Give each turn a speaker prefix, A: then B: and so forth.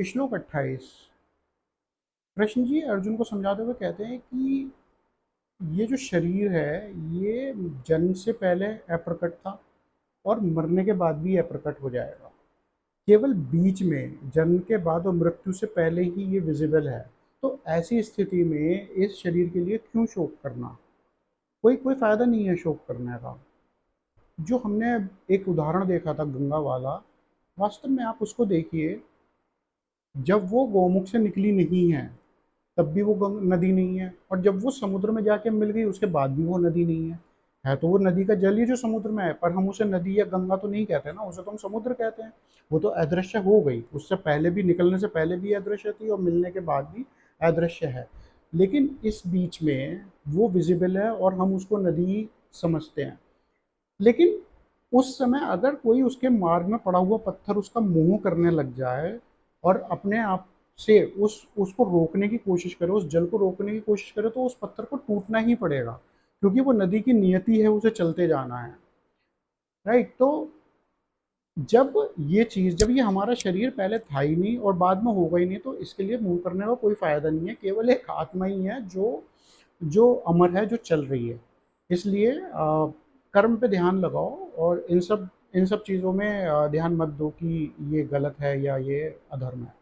A: श्लोक 28। कृष्ण जी अर्जुन को समझाते हुए कहते हैं कि ये जो शरीर है ये जन्म से पहले अप्रकट था और मरने के बाद भी अप्रकट हो जाएगा। केवल बीच में जन्म के बाद और मृत्यु से पहले ही ये विजिबल है। तो ऐसी स्थिति में इस शरीर के लिए क्यों शोक करना? कोई कोई फायदा नहीं है शोक करने का। जो हमने एक उदाहरण देखा था गंगा वाला, वास्तव में आप उसको देखिए। जब वो गौमुख से निकली नहीं है तब भी वो नदी नहीं है, और जब वो समुद्र में जाके मिल गई उसके बाद भी वो नदी नहीं है। है तो वो नदी का जल ही जो समुद्र में है, पर हम उसे नदी या गंगा तो नहीं कहते ना, उसे तो हम समुद्र कहते हैं। वो तो अदृश्य हो गई, उससे पहले भी, निकलने से पहले भी अदृश्य थी और मिलने के बाद भी अदृश्य है। लेकिन इस बीच में वो विजिबल है और हम उसको नदी समझते हैं। लेकिन उस समय अगर कोई उसके मार्ग में पड़ा हुआ पत्थर उसका मुंह करने लग जाए और अपने आप से उसको रोकने की कोशिश करे, उस जल को रोकने की कोशिश करे, तो उस पत्थर को टूटना ही पड़ेगा, क्योंकि वो नदी की नियति है, उसे चलते जाना है। राइट? तो जब ये हमारा शरीर पहले था ही नहीं और बाद में होगा ही नहीं, तो इसके लिए मुंह करने का कोई फायदा नहीं है। केवल एक आत्मा ही है जो जो अमर है, जो चल रही है। इसलिए कर्म पे ध्यान लगाओ और इन सब चीज़ों में ध्यान मत दो कि ये गलत है या ये अधर्म है।